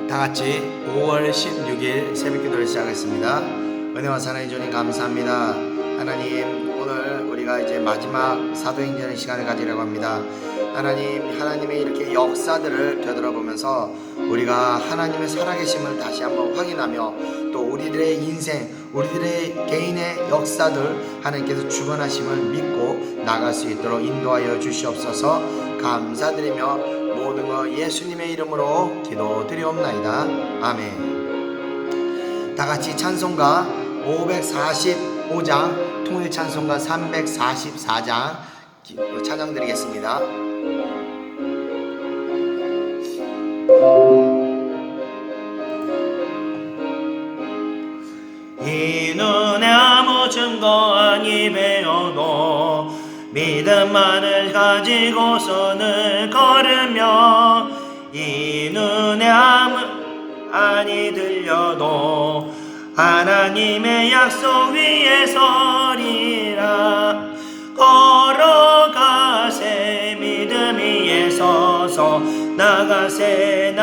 다 같이 5월 16일 새벽 기도를 시작하겠습니다. 은혜와 사랑의 주님 감사합니다. 하나님, 오늘 우리가 이제 마지막 사도행전의 시간을 가지려고 합니다. 하나님의 이렇게 역사들을 되돌아보면서 우리가 하나님의 살아계심을 다시 한번 확인하며 또 우리들의 인생, 우리들의 개인의 역사들 하나님께서 주관하심을 믿고 나갈 수 있도록 인도하여 주시옵소서. 감사드리며 모든 것 예수님의 이름으로 기도드리옵나이다. 아멘. 다같이 찬송가 545장 통일 찬송가 344장 찬양드리겠습니다. 이 눈에 아무 증거 아니 배워도 믿음만을 가지고서는 걸으며, 이 눈에 아무 아니 들려도 하나님의 약속 위에 서리라. 걸어가세 믿음 위에 서서, 나가세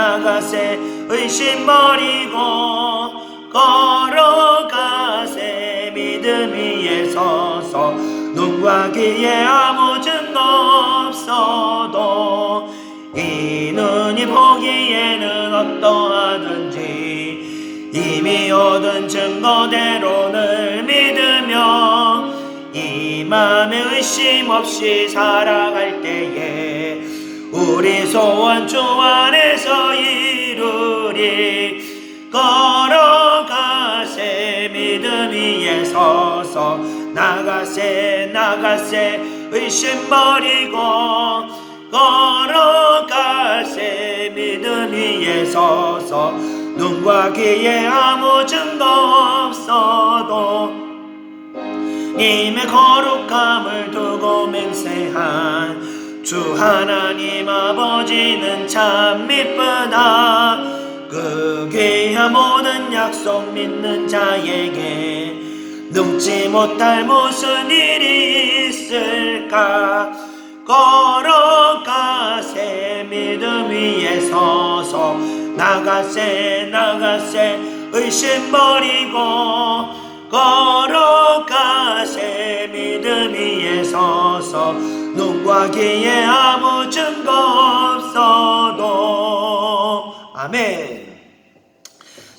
의심 버리고, 걸어가세 믿음 위에 서서, 눈과 귀에 아무 증거 없어도 이 눈이 보기에는 어떠하든지 이미 얻은 증거대로를 믿으며 이 맘에 의심 없이 살아갈 때에 우리 소원 주 안에서 이루리. 걸어가세 믿음 위에 서서, 나가세 의심 버리고, 걸어가세 믿음 위에 서서, 눈과 귀에 아무 증거 없어도 님의 거룩함을 두고 맹세한 주 하나님 아버지는 참 미쁘다. 그 귀한 모든 약속 믿는 자에게 num지 못할 무슨 일이 있을까. 걸어가세 믿음 위에 서서, 나가세 의심 버리고, 걸어가세 믿음 위에 서서, 눈과 귀에 아무 증거 없어도. 아멘.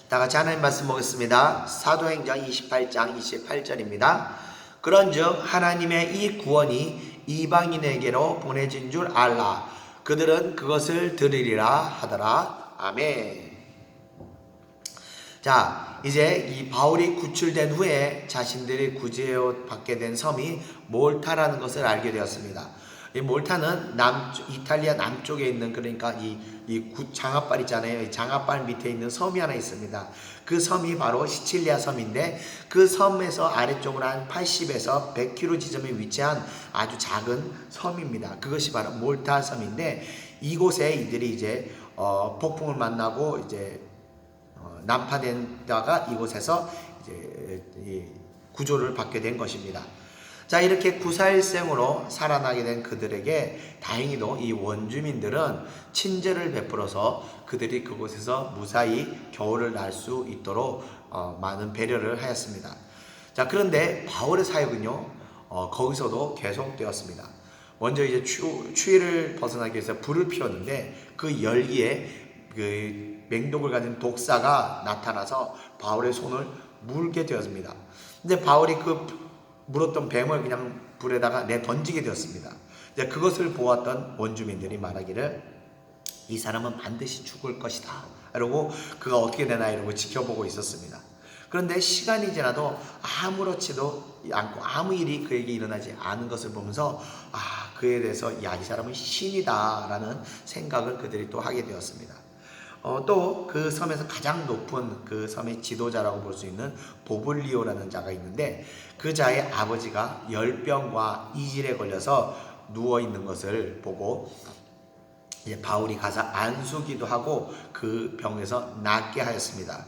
다같이 하나님 말씀 보겠습니다. 사도행전 28장 28절입니다. 그런즉 하나님의 이 구원이 이방인에게로 보내진 줄 알라. 그들은 그것을 들으리라 하더라. 아멘. 자, 이제 이 바울이 구출된 후에 자신들이 구제해 받게 된 섬이 몰타라는 것을 알게 되었습니다. 이 몰타는 이탈리아 남쪽에 있는, 그러니까 장합발 있잖아요. 이 장합발 밑에 있는 섬이 하나 있습니다. 그 섬이 바로 시칠리아 섬인데, 그 섬에서 아래쪽으로 한 80에서 100km 지점에 위치한 아주 작은 섬입니다. 그것이 바로 몰타 섬인데, 이곳에 이들이 이제 폭풍을 만나고 이제 난파된다가 이곳에서 이제 구조를 받게 된 것입니다. 자, 이렇게 구사일생으로 살아나게 된 그들에게 다행히도 이 원주민들은 친절을 베풀어서 그들이 그곳에서 무사히 겨울을 날 수 있도록 많은 배려를 하였습니다. 자, 그런데 바울의 사역은요, 거기서도 계속되었습니다. 먼저 이제 추위를 벗어나기 위해서 불을 피웠는데, 그 열기에 그 맹독을 가진 독사가 나타나서 바울의 손을 물게 되었습니다. 근데 바울이 그 물었던 뱀을 그냥 불에다가 던지게 되었습니다. 이제 그것을 보았던 원주민들이 말하기를, 이 사람은 반드시 죽을 것이다 이러고, 그가 어떻게 되나 이러고 지켜보고 있었습니다. 그런데 시간이 지나도 아무렇지도 않고 아무 일이 그에게 일어나지 않은 것을 보면서 그에 대해서 이 사람은 신이다 라는 생각을 그들이 또 하게 되었습니다. 또 그 섬에서 가장 높은 그 섬의 지도자라고 볼 수 있는 보블리오라는 자가 있는데, 그 자의 아버지가 열병과 이질에 걸려서 누워 있는 것을 보고 이제 바울이 가서 안수기도 하고 그 병에서 낫게 하였습니다.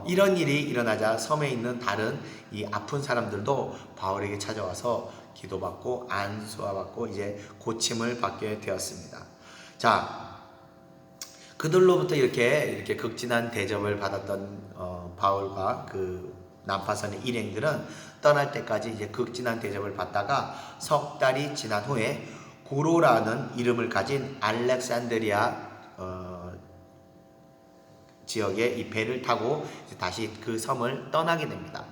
이런 일이 일어나자 섬에 있는 다른 이 아픈 사람들도 바울에게 찾아와서 기도받고 안수받고 이제 고침을 받게 되었습니다. 자, 그들로부터 이렇게 극진한 대접을 받았던 바울과 그 난파선의 일행들은 떠날 때까지 이제 극진한 대접을 받다가 석 달이 지난 후에 구로라는 이름을 가진 알렉산드리아 지역의 이 배를 타고 다시 그 섬을 떠나게 됩니다.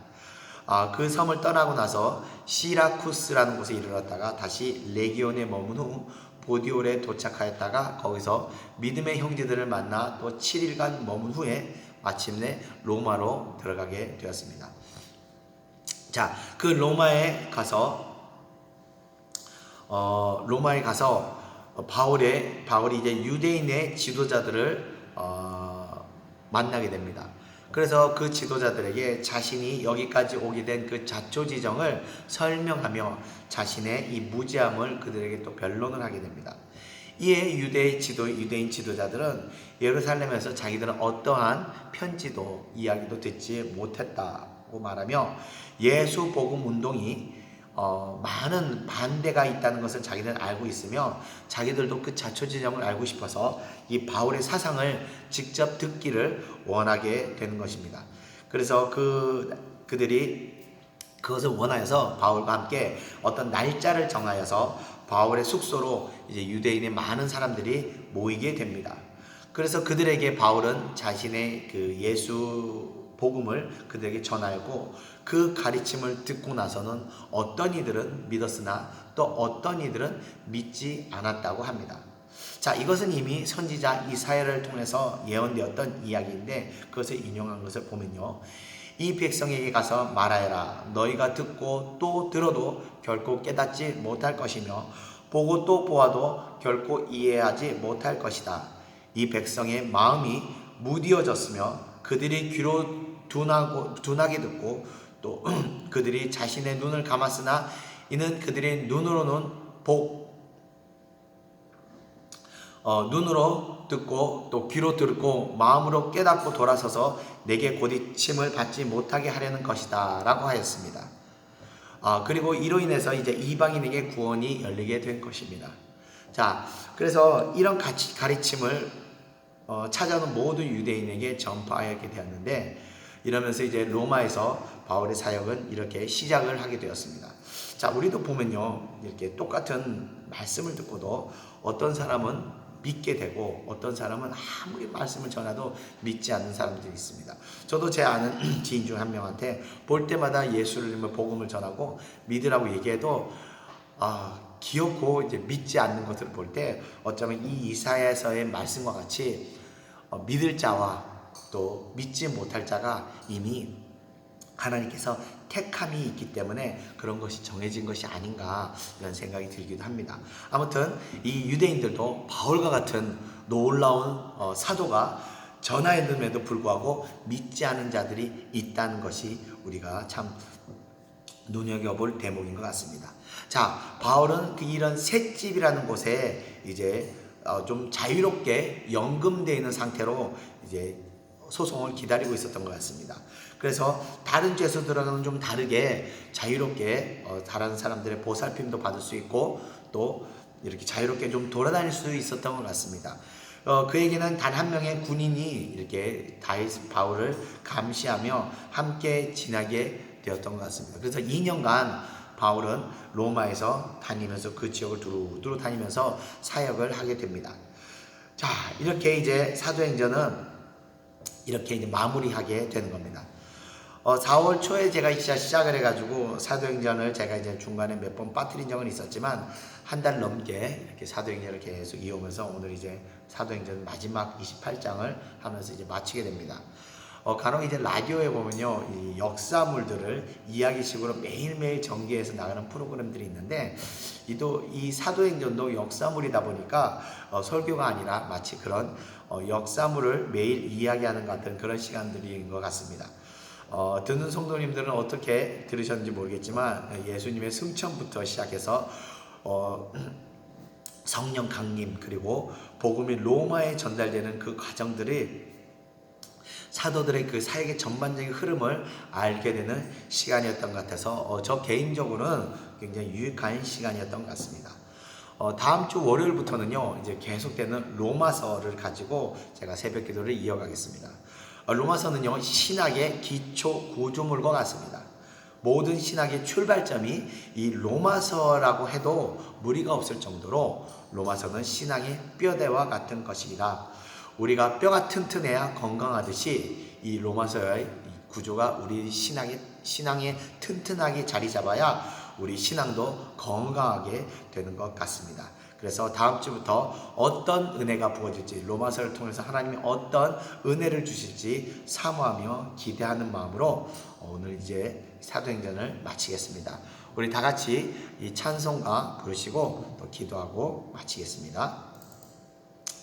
그 섬을 떠나고 나서 시라쿠스라는 곳에 이르렀다가 다시 레기온에 머문 후 보디올에 도착하였다가 거기서 믿음의 형제들을 만나 또 7일간 머문 후에 마침내 로마로 들어가게 되었습니다. 자, 그 로마에 가서 바울이 이제 유대인의 지도자들을 만나게 됩니다. 그래서 그 지도자들에게 자신이 여기까지 오게 된 그 자초지정을 설명하며 자신의 이 무지함을 그들에게 또 변론을 하게 됩니다. 이에 유대인 지도자들은 예루살렘에서 자기들은 어떠한 편지도 이야기도 듣지 못했다고 말하며 예수 복음 운동이 많은 반대가 있다는 것을 자기들은 알고 있으며 자기들도 그 자초지정을 알고 싶어서 이 바울의 사상을 직접 듣기를 원하게 되는 것입니다. 그래서 그들이 그것을 원하여서 바울과 함께 어떤 날짜를 정하여서 바울의 숙소로 이제 유대인의 많은 사람들이 모이게 됩니다. 그래서 그들에게 바울은 자신의 그 예수 복음을 그들에게 전하였고 그 가르침을 듣고 나서는 어떤 이들은 믿었으나 또 어떤 이들은 믿지 않았다고 합니다. 자, 이것은 이미 선지자 이사야를 통해서 예언되었던 이야기인데 그것을 인용한 것을 보면요. 이 백성에게 가서 말하여라. 너희가 듣고 또 들어도 결코 깨닫지 못할 것이며 보고 또 보아도 결코 이해하지 못할 것이다. 이 백성의 마음이 무디어졌으며 그들이 귀로 둔하게 듣고 또 그들이 자신의 눈을 감았으나 이는 그들의 눈으로 듣고 또 귀로 듣고 마음으로 깨닫고 돌아서서 내게 고디침을 받지 못하게 하려는 것이다 라고 하였습니다. 그리고 이로 인해서 이제 이방인에게 구원이 열리게 된 것입니다. 자, 그래서 이런 가르침을 찾아오는 모든 유대인에게 전파하게 되었는데 이러면서 이제 로마에서 바울의 사역은 이렇게 시작을 하게 되었습니다. 자, 우리도 보면요, 이렇게 똑같은 말씀을 듣고도 어떤 사람은 믿게 되고 어떤 사람은 아무리 말씀을 전해도 믿지 않는 사람들이 있습니다. 저도 제 아는 지인 중 한 명한테 볼 때마다 예수를 복음을 전하고 믿으라고 얘기해도 기어코 이제 믿지 않는 것을 볼 때 어쩌면 이 이사야서의 말씀과 같이 믿을 자와 또 믿지 못할 자가 이미 하나님께서 택함이 있기 때문에 그런 것이 정해진 것이 아닌가 이런 생각이 들기도 합니다. 아무튼 이 유대인들도 바울과 같은 놀라운 사도가 전하였음에도 불구하고 믿지 않은 자들이 있다는 것이 우리가 참 눈여겨볼 대목인 것 같습니다. 자, 바울은 이런 셋집이라는 곳에 이제 좀 자유롭게 연금되어 있는 상태로 이제 소송을 기다리고 있었던 것 같습니다. 그래서 다른 죄수들과는 좀 다르게 자유롭게 다른 사람들의 보살핌도 받을 수 있고 또 이렇게 자유롭게 좀 돌아다닐 수 있었던 것 같습니다. 그에게는 단 한 명의 군인이 이렇게 바울을 감시하며 함께 지나게 되었던 것 같습니다. 그래서 2년간 바울은 로마에서 다니면서 그 지역을 두루두루 다니면서 사역을 하게 됩니다. 자, 이렇게 이제 사도행전은 이렇게 이제 마무리하게 되는 겁니다. 4월 초에 제가 시작을 해가지고 사도행전을 제가 이제 중간에 몇 번 빠뜨린 적은 있었지만 한 달 넘게 이렇게 사도행전을 계속 이어오면서 오늘 이제 사도행전 마지막 28장을 하면서 이제 마치게 됩니다. 간혹 이제 라디오에 보면요, 이 역사물들을 이야기식으로 매일매일 전개해서 나가는 프로그램들이 있는데, 이 사도행전도 역사물이다 보니까 설교가 아니라 마치 그런 역사물을 매일 이야기하는 같은 그런 시간들인 것 같습니다. 듣는 성도님들은 어떻게 들으셨는지 모르겠지만 예수님의 승천부터 시작해서 성령 강림 그리고 복음이 로마에 전달되는 그 과정들이 사도들의 그 사역의 전반적인 흐름을 알게 되는 시간이었던 것 같아서 저 개인적으로는 굉장히 유익한 시간이었던 것 같습니다. 다음 주 월요일부터는요, 이제 계속되는 로마서를 가지고 제가 새벽 기도를 이어가겠습니다. 로마서는요, 신학의 기초 구조물과 같습니다. 모든 신학의 출발점이 이 로마서라고 해도 무리가 없을 정도로 로마서는 신앙의 뼈대와 같은 것이라, 우리가 뼈가 튼튼해야 건강하듯이 이 로마서의 구조가 우리 신앙에 튼튼하게 자리 잡아야 우리 신앙도 건강하게 되는 것 같습니다. 그래서 다음 주부터 어떤 은혜가 부어질지, 로마서를 통해서 하나님이 어떤 은혜를 주실지 사모하며 기대하는 마음으로 오늘 이제 사도행전을 마치겠습니다. 우리 다 같이 이 찬송가 부르시고 또 기도하고 마치겠습니다.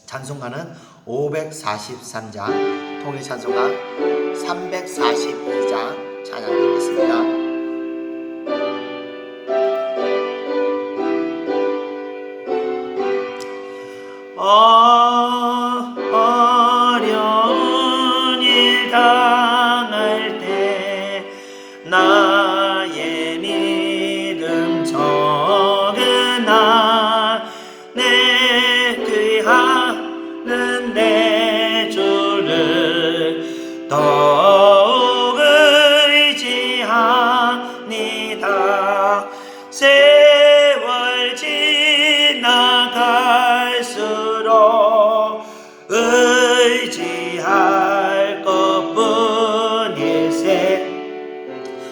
찬송가는 543장, 통일 찬송가 342장 찬양드리겠습니다. 어려운 일 당할 때 나의 믿음 적으나 내 귀하는 내 주를 더욱 의지합니다. 세월 지나갈수록 의지할 것뿐일세.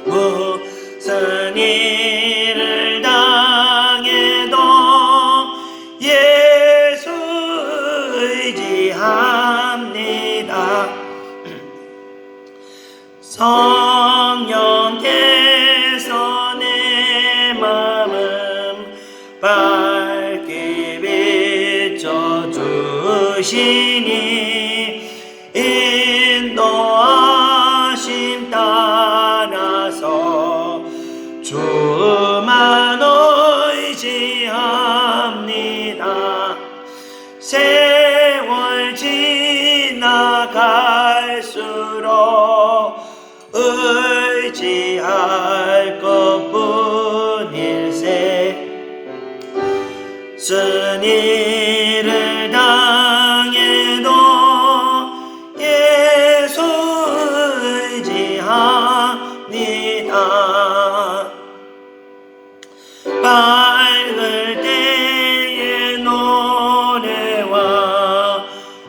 무슨 일을 당해도 예수 의지합니다. 성령께서 내 마음 밝게 비춰주시니 인도하심 따라서 주만 의지합니다. 세월 지나갈수록 의지할 것뿐일세. 무슨 일을 당해도 예수 의지합니다. 밝을 때의 노래와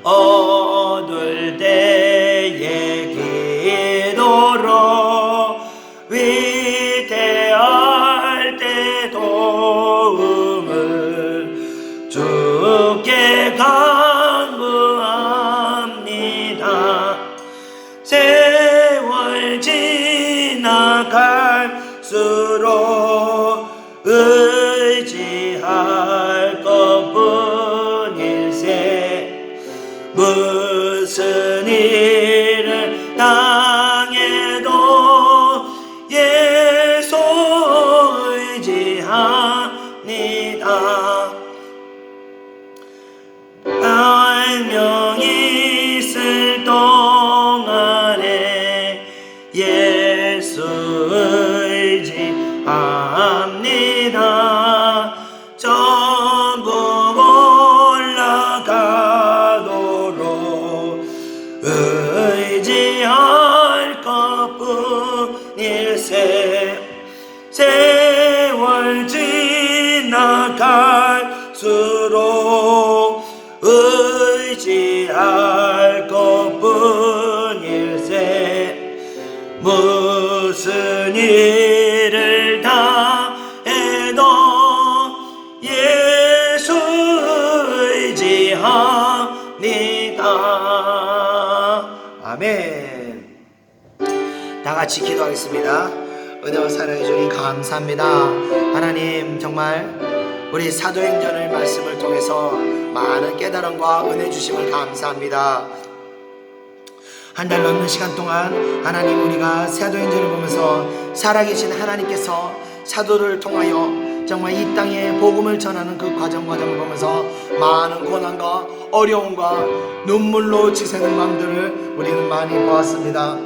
어두울 때의 기도로 위대할 때 도움을 주께 간구합니다. 세월 지나갈수록 의지할 것뿐일세. 무슨 일을 당해도 예수 의지합니다. 발명 있을 동안에 예수 의지합니다. 전국 올라가도록 의지할 것뿐일세. 세월 지나갈수록 의지할 것뿐일세. 무슨 일을 당해도 예수 의지합니다. 아멘. 다 같이 기도하겠습니다. 은혜와 사랑해 주님 감사합니다. 하나님, 정말 우리 사도행전의 말씀을 통해서 많은 깨달음과 은혜 주심을 감사합니다. 한 달 넘는 시간 동안 하나님, 우리가 사도행전을 보면서 살아계신 하나님께서 사도를 통하여 정말 이 땅에 복음을 전하는 그 과정을 보면서 많은 고난과 어려움과 눈물로 지새는 마음들을 우리는 많이 보았습니다.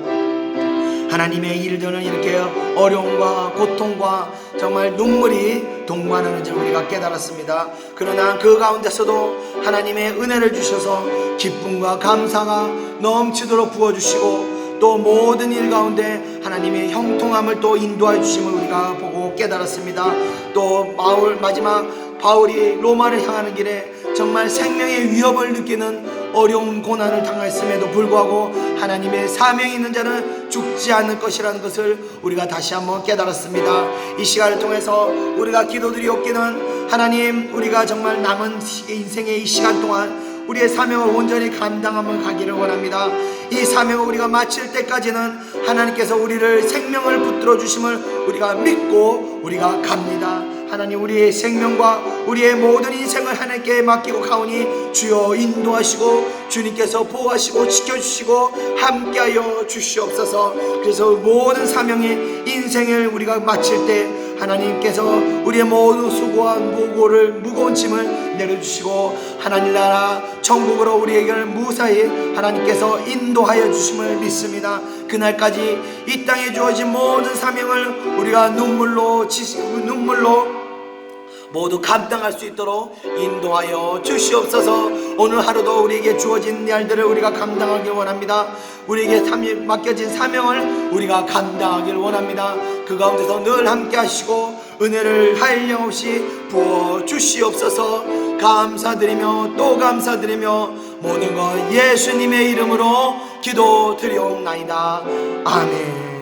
하나님의 일들은 이렇게 어려움과 고통과 정말 눈물이 동반하는 줄 우리가 깨달았습니다. 그러나 그 가운데서도 하나님의 은혜를 주셔서 기쁨과 감사가 넘치도록 부어주시고 또 모든 일 가운데 하나님의 형통함을 또 인도해 주심을 우리가 보고 깨달았습니다. 또 마지막 바울이 로마를 향하는 길에 정말 생명의 위협을 느끼는 어려운 고난을 당했음에도 불구하고 하나님의 사명이 있는 자는 죽지 않을 것이라는 것을 우리가 다시 한번 깨달았습니다. 이 시간을 통해서 우리가 기도드리옵기는 하나님, 우리가 정말 남은 인생의 이 시간 동안 우리의 사명을 온전히 감당하며 가기를 원합니다. 이 사명을 우리가 마칠 때까지는 하나님께서 우리를 생명을 붙들어 주심을 우리가 믿고 우리가 갑니다. 하나님, 우리의 생명과 우리의 모든 인생을 하나님께 맡기고 가오니 주여 인도하시고 주님께서 보호하시고 지켜주시고 함께하여 주시옵소서. 그래서 모든 사명의 인생을 우리가 마칠 때 하나님께서 우리의 모든 수고와 무거운 짐을 내려주시고 하나님 나라 천국으로 우리에게 무사히 하나님께서 인도하여 주심을 믿습니다. 그날까지 이 땅에 주어진 모든 사명을 우리가 눈물로 모두 감당할 수 있도록 인도하여 주시옵소서. 오늘 하루도 우리에게 주어진 일들을 우리가 감당하길 원합니다. 우리에게 맡겨진 사명을 우리가 감당하길 원합니다. 그 가운데서 늘 함께 하시고 은혜를 한량없이 부어 주시옵소서. 감사드리며 또 감사드리며 모든 것 예수님의 이름으로 기도드리옵나이다. 아멘.